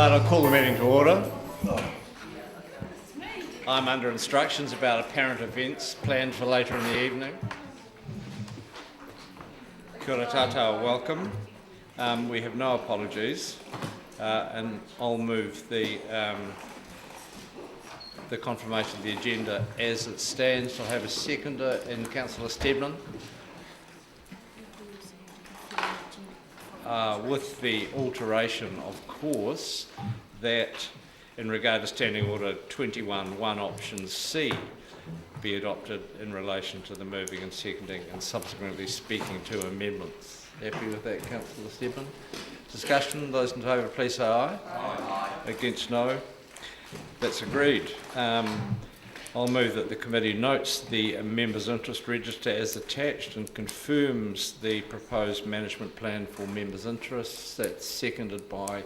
start. I'll call the meeting to order. I'm under instructions about apparent events planned for later in the evening. Kia ora tātou, welcome. We have no apologies, and I'll move the confirmation of the agenda as it stands. I'll have a seconder in Councillor Stedman. With the alteration, of course, that in regard to Standing Order 21.1 Option C be adopted in relation to the moving and seconding and subsequently speaking to amendments. Happy with that, Councillor Stedman? Discussion, those in favour please say aye. Aye. Against no. That's agreed. I'll move that the committee notes the members' interest register as attached and confirms the proposed management plan for members' interests. That's seconded by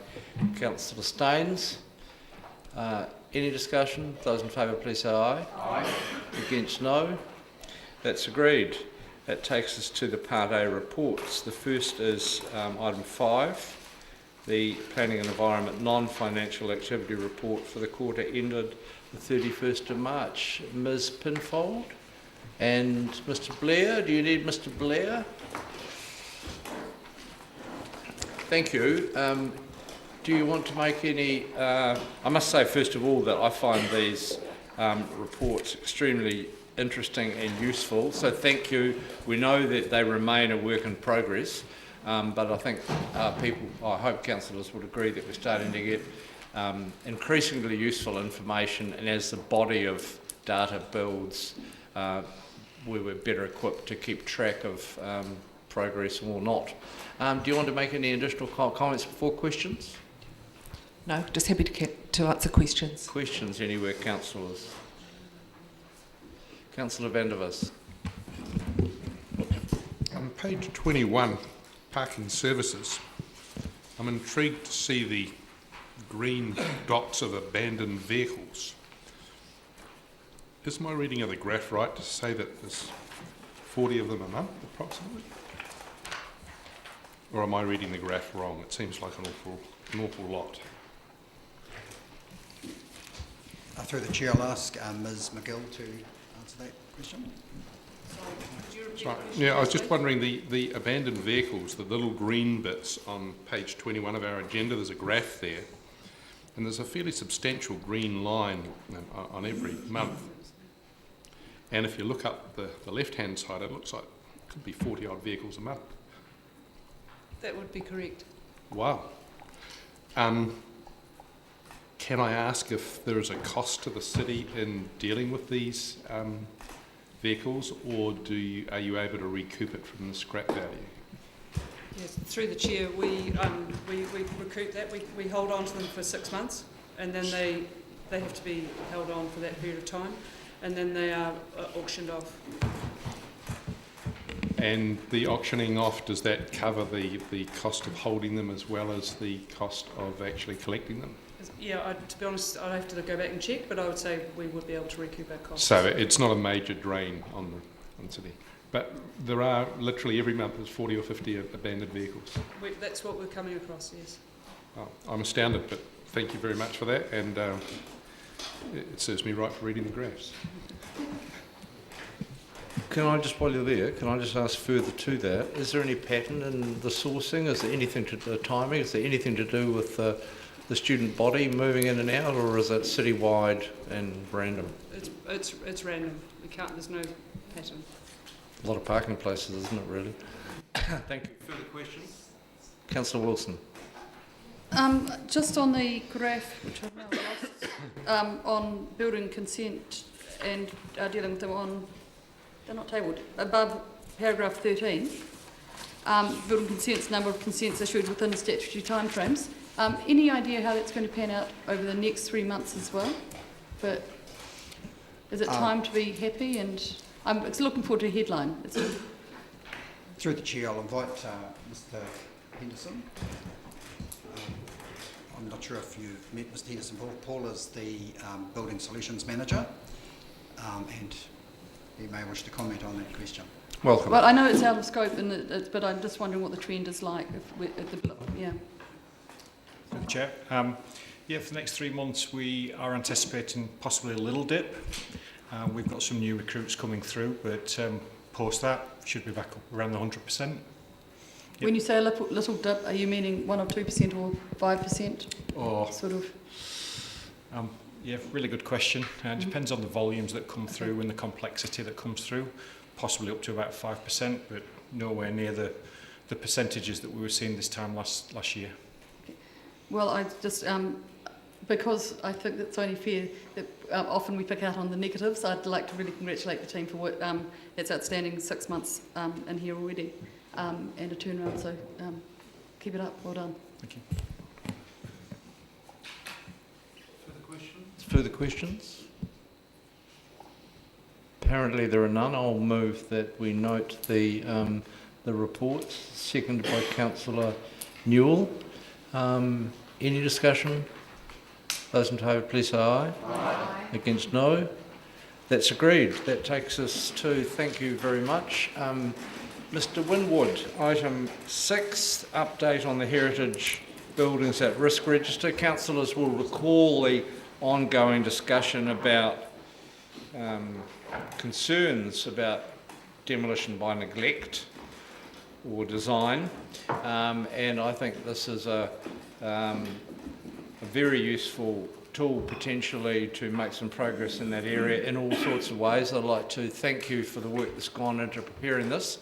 Councillor Staines. Any discussion? Those in favour please say aye. Aye. Against no. That's agreed. That takes us to the Part A reports. The first is item 5, the Planning and Environment Non-Financial Activity Report for the quarter ended the 31st of March. Ms Pinfold and Mr Blair. Do you need Mr Blair? Thank you. Do you want to make any... I must say first of all that I find these reports extremely interesting and useful, so thank you. We know that they remain a work in progress, but I think I hope councillors would agree that we're starting to get increasingly useful information, and as the body of data builds, we were better equipped to keep track of progress or not. Do you want to make any additional comments before questions? No, just happy to answer questions. Questions anywhere, councillors? Councillor van der Vis. On page 21, parking services, I'm intrigued to see the green dots of abandoned vehicles. Is my reading of the graph right to say that there's 40 of them a month approximately? Or am I reading the graph wrong? It seems like an awful lot. Through the chair, I'll ask Ms McGill to answer that question. Right. Yeah, I was just wondering, the abandoned vehicles, the little green bits on page 21 of our agenda, there's a graph there, and there's a fairly substantial green line on every month. And if you look up the left-hand side, it looks like it could be 40 odd vehicles a month. That would be correct. Wow. Can I ask if there is a cost to the city in dealing with these vehicles, or are you able to recoup it from the scrap value? Yes, through the chair, we recoup that. We hold on to them for 6 months, and then they have to be held on for that period of time, and then they are auctioned off. And the auctioning off, does that cover the cost of holding them as well as the cost of actually collecting them? Yeah, to be honest, I'd have to go back and check, but I would say we would be able to recoup our costs. So it's not a major drain on the city. But there are literally every month there's 40 or 50 abandoned vehicles. That's what we're coming across, yes. Oh, I'm astounded, but thank you very much for that, and it serves me right for reading the graphs. Can I just, while you're there, can I just ask further to that, is there any pattern in the sourcing? Is there anything to the timing? Is there anything to do with the student body moving in and out, or is it city-wide and random? It's random. There's no pattern. A lot of parking places, isn't it, really? Thank you. Further questions? Councillor Wilson. Just on the graph, which I've now lost, on building consent and dealing with them on, they're not tabled, above paragraph 13, building consents, number of consents issued within statutory timeframes. Any idea how that's going to pan out over the next 3 months as well? But is it time to be happy? And I'm looking forward to a headline. Through the chair, I'll invite Mr Henderson. I'm not sure if you've met Mr Henderson. Paul is the Building Solutions Manager, and he may wish to comment on that question. Welcome. Well, I know it's out of scope, but I'm just wondering what the trend is like. Yeah. Chair. Yeah, for the next 3 months we are anticipating possibly a little dip. We've got some new recruits coming through, but post that, should be back up around the 100%. When you say a little dip, are you meaning 1 or 2% or 5%? Or, Sort of. yeah, really good question. It depends on the volumes that come through and the complexity that comes through, possibly up to about 5%, but nowhere near the percentages that we were seeing this time last year. Okay. Well, I just, because I think it's only fair that often we pick out on the negatives, I'd like to really congratulate the team for what it's outstanding 6 months in here already and a turnaround, so keep it up, well done. Thank you. Further questions? Apparently there are none. I'll move that we note the reports, seconded by Councillor Newell. Any discussion? Those in favour, please say aye. Aye. Against, no. That's agreed. That takes us to, thank you very much. Mr Winwood, item 6, update on the heritage buildings at risk register. Councillors will recall the ongoing discussion about concerns about demolition by neglect or design, and I think this is a very useful tool potentially to make some progress in that area in all sorts of ways. I'd like to thank you for the work that's gone into preparing this.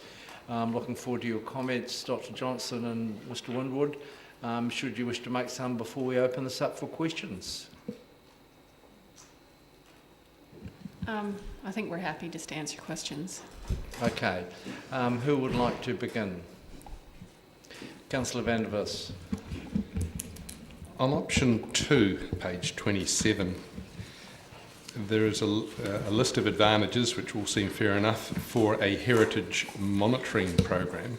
Looking forward to your comments, Dr Johnson and Mr Winwood, should you wish to make some before we open this up for questions. I think we're happy just to answer questions. Okay. Who would like to begin? Councillor van der Vis. On option 2, page 27, there is a list of advantages which all seem fair enough for a heritage monitoring program.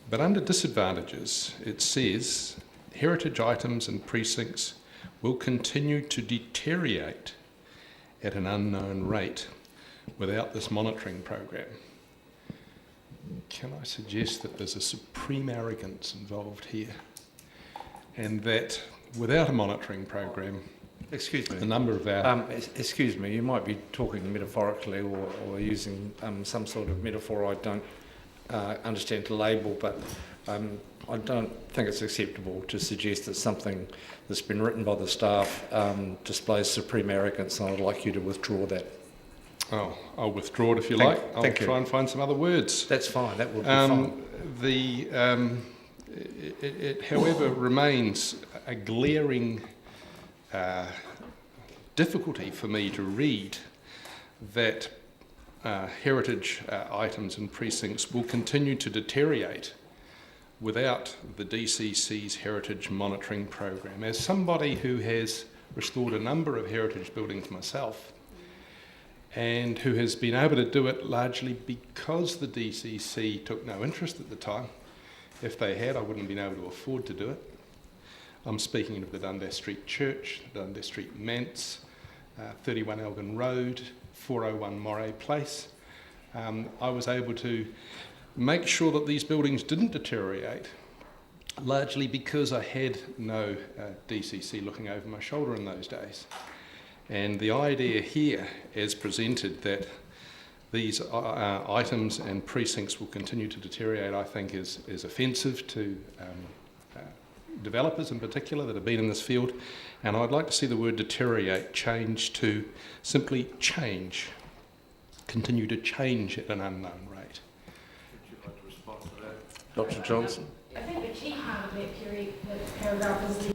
But under disadvantages, it says heritage items and precincts will continue to deteriorate at an unknown rate without this monitoring program. Can I suggest that there's a supreme arrogance involved here, and that without a monitoring program, excuse me, the number of our... excuse me, you might be talking metaphorically or using some sort of metaphor I don't understand to label, but I don't think it's acceptable to suggest that something that's been written by the staff displays supreme arrogance, and I'd like you to withdraw that. Oh, I'll withdraw it if you like. I'll try and find some other words. That's fine, that would be fine. It, however, remains a glaring difficulty for me to read that heritage items and precincts will continue to deteriorate without the DCC's heritage monitoring program. As somebody who has restored a number of heritage buildings myself, and who has been able to do it largely because the DCC took no interest at the time. If they had, I wouldn't have been able to afford to do it. I'm speaking of the Dundas Street Church, the Dundas Street Manse, 31 Elgin Road, 401 Moray Place. I was able to make sure that these buildings didn't deteriorate, largely because I had no DCC looking over my shoulder in those days. And the idea here, as presented, that these items and precincts will continue to deteriorate, I think is offensive to developers in particular that have been in this field. And I'd like to see the word deteriorate changed to simply change, continue to change at an unknown rate. Would you like to respond to that? Dr Johnson? I think the key part of that paragraph is the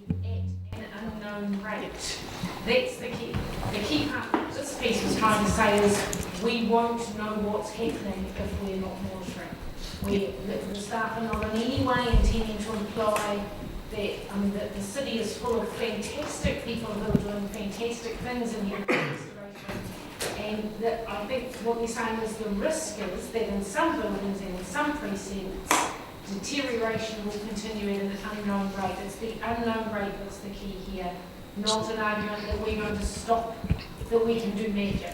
at an unknown rate. That's the key. The key part this piece was trying to say is we won't know what's happening if we're not monitoring. The staff are not in any way intending to imply that, that the city is full of fantastic people who are doing fantastic things in heritage restoration. And that I think what we're saying is the risk is that in some buildings and in some precincts, deterioration will continue at an unknown rate. It's the unknown rate that's the key here, not an argument that we're going to stop, that we can do magic.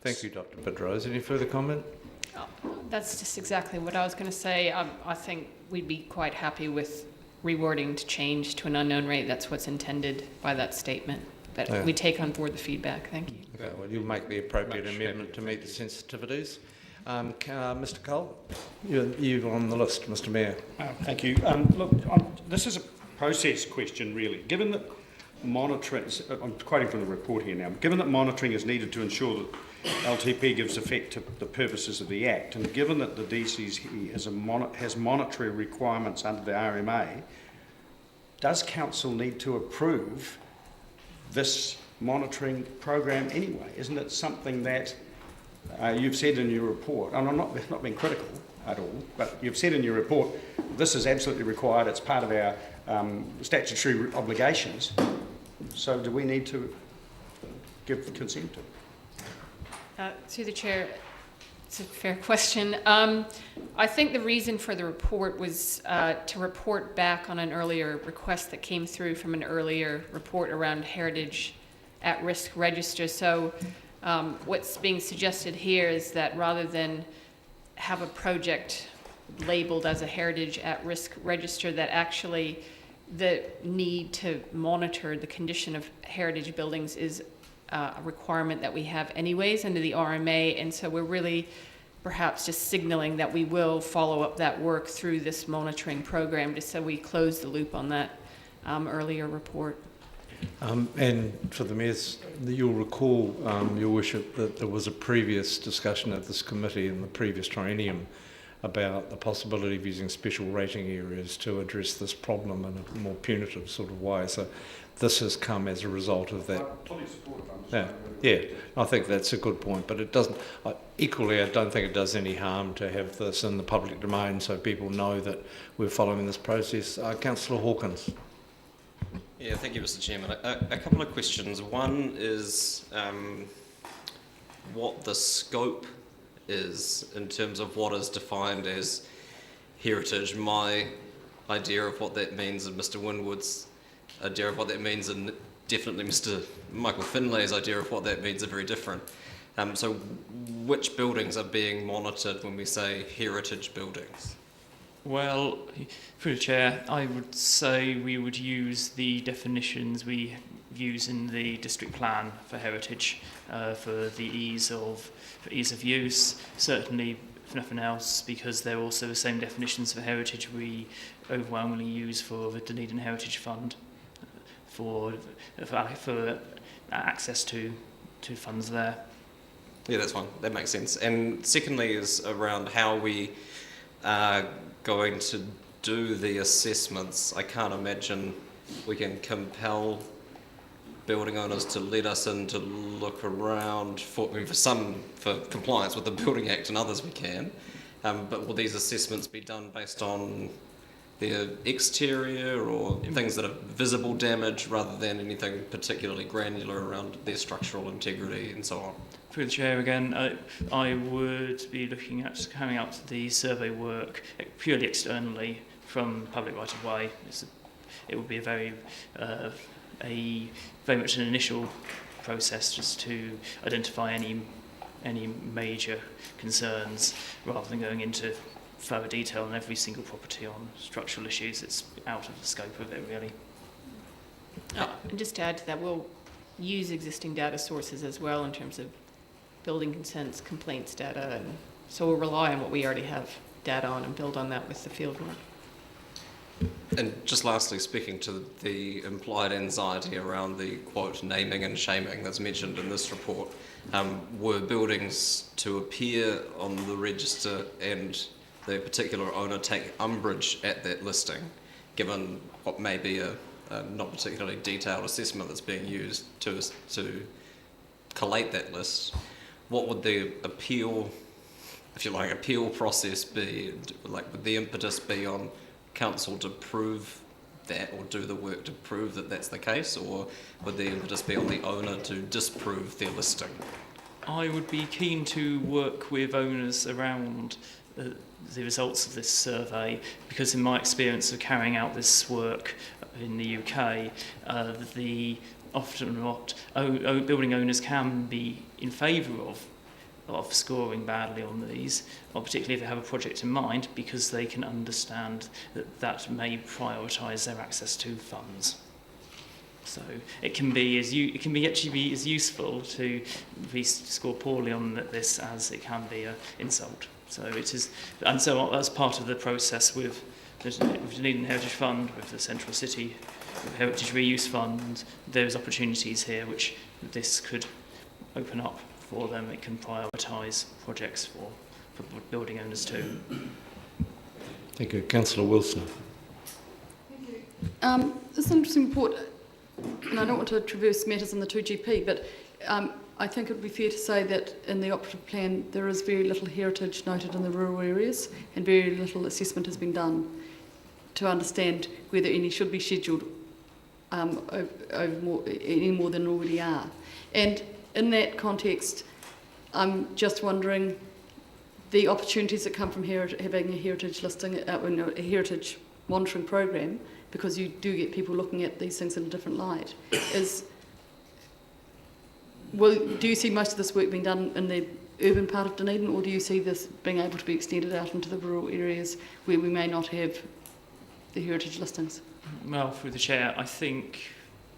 Thank you, Dr Bedrose. Any further comment? Oh, that's just exactly what I was going to say. I think we'd be quite happy with rewording to change to an unknown rate. That's what's intended by that statement. But Yeah. we take on board the feedback. Thank you. Okay, well, you'll make the appropriate Much amendment to happier, meet the sensitivities. Mr. Cole, you're on the list, Mr. Mayor. Thank you. Look, this is a process question, really. Given that monitoring, I'm quoting from the report here now, given that monitoring is needed to ensure that LTP gives effect to the purposes of the Act, and given that the DCC has monetary requirements under the RMA, does Council need to approve this monitoring program anyway? Isn't it something that you've said in your report, and I'm not being critical at all, but you've said in your report this is absolutely required, it's part of our statutory obligations, so do we need to give consent to it? Through the Chair, it's a fair question. I think the reason for the report was to report back on an earlier request that came through from an earlier report around heritage at-risk register. So what's being suggested here is that rather than have a project labelled as a heritage at-risk register, that actually the need to monitor the condition of heritage buildings is a requirement that we have anyways under the RMA, and so we're really perhaps just signalling that we will follow up that work through this monitoring program, just so we close the loop on that earlier report. And for the Mayors, you'll recall, Your Worship, that there was a previous discussion at this committee in the previous triennium about the possibility of using special rating areas to address this problem in a more punitive sort of way. So this has come as a result of that. I fully support it. Yeah, I think that's a good point, but it doesn't. Equally, I don't think it does any harm to have this in the public domain so people know that we're following this process. Councillor Hawkins. Yeah, thank you, Mr. Chairman. A couple of questions. One is what the scope is in terms of what is defined as heritage. My idea of what that means and Mr. Winwood's idea of what that means, and definitely Mr. Michael Finlay's idea of what that means, are very different. So which buildings are being monitored when we say heritage buildings? Well, through the Chair, I would say we would use the definitions we use in the district plan for heritage for ease of use. Certainly, if nothing else, because they're also the same definitions for heritage we overwhelmingly use for the Dunedin Heritage Fund for access to funds there. Yeah, that's fine. That makes sense. And secondly is around how we are going to do the assessments. I can't imagine we can compel building owners to let us in to look around for compliance with the Building Act, and others we can. But will these assessments be done based on their exterior or things that are visible damage rather than anything particularly granular around their structural integrity and so on? Through the Chair again, I would be looking at carrying out the survey work purely externally from public right of way. It would be a very much an initial process just to identify any major concerns rather than going into further detail on every single property on structural issues. It's out of the scope of it, really. And just to add to that, we'll use existing data sources as well in terms of building consents, complaints data, and so we'll rely on what we already have data on and build on that with the field work. And just lastly, speaking to the implied anxiety around the, quote, naming and shaming that's mentioned in this report, were buildings to appear on the register and the particular owner take umbrage at that listing, given what may be a not particularly detailed assessment that's being used to collate that list, what would the appeal, if you like, appeal process be? Like, would the impetus be on council to prove that or do the work to prove that that's the case, or would the impetus be on the owner to disprove their listing? I would be keen to work with owners around the results of this survey, because in my experience of carrying out this work in the UK, often not building owners can be in favour of scoring badly on these, or particularly if they have a project in mind, because they can understand that that may prioritise their access to funds. So it can be actually be as useful to score poorly on this as it can be an insult. So it is, and so that's part of the process with the Dunedin Heritage Fund, with the Central City Heritage Reuse Fund. There's opportunities here which this could open up for them. It can prioritise projects for building owners too. Thank you. Councillor Wilson. This is an interesting report, and I don't want to traverse matters in the 2GP, but I think it would be fair to say that in the operative plan there is very little heritage noted in the rural areas, and very little assessment has been done to understand whether any should be scheduled any more than already are. And in that context, I'm just wondering the opportunities that come from having a heritage listing, a heritage monitoring program, because you do get people looking at these things in a different light. Do you see most of this work being done in the urban part of Dunedin, or do you see this being able to be extended out into the rural areas where we may not have the heritage listings? Well, through the chair, I think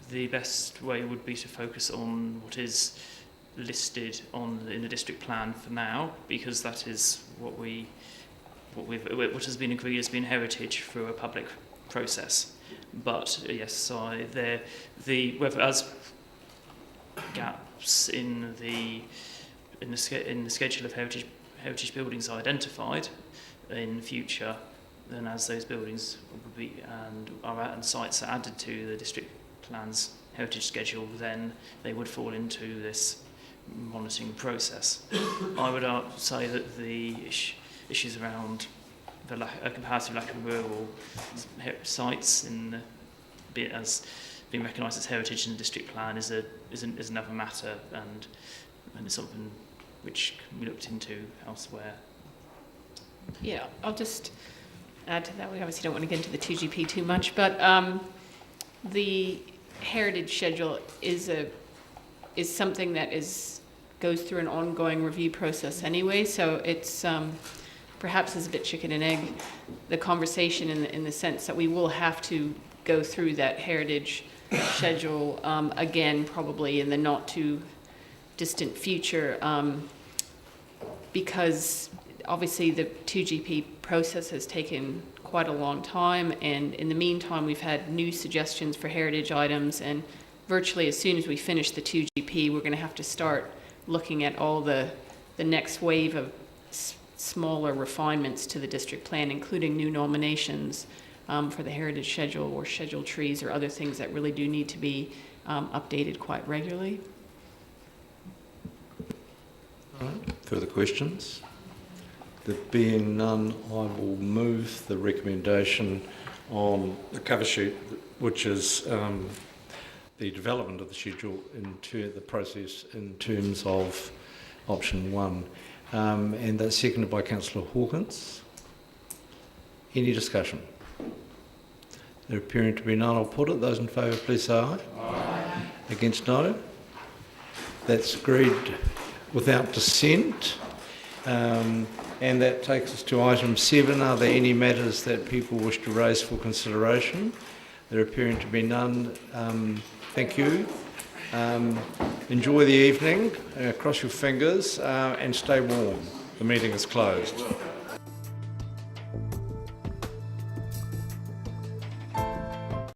the best way would be to focus on what is listed in the district plan for now, because that is what has been agreed as being heritage through a public process. But yes, whereas gaps in the schedule of heritage buildings are identified in the future, then as those buildings will be and sites are added to the district plan's heritage schedule, then they would fall into this monitoring process. I would say that the issues around a comparative lack of rural sites as being recognised as heritage in the district plan is another matter, and it's something which can be looked into elsewhere. Yeah, I'll just add to that. We obviously don't want to get into the 2GP too much, but the heritage schedule is something that goes through an ongoing review process anyway, so it's perhaps is a bit chicken and egg, the conversation in the sense that we will have to go through that heritage schedule again, probably in the not too distant future, because obviously the 2GP process has taken quite a long time, and in the meantime we've had new suggestions for heritage items, and virtually as soon as we finish the 2GP we're going to have to start looking at all the next wave of smaller refinements to the district plan, including new nominations for the heritage schedule or scheduled trees or other things that really do need to be updated quite regularly. All right. Further questions? There being none, I will move the recommendation on the cover sheet, which is the development of the schedule into the process in terms of option 1. And that's seconded by Councillor Hawkins. Any discussion? There appearing to be none, I'll put it. Those in favour, please say aye. Aye. Against, no. That's agreed without dissent. And that takes us to item 7. Are there any matters that people wish to raise for consideration? There appearing to be none. Thank you. Enjoy the evening, cross your fingers, and stay warm. The meeting is closed.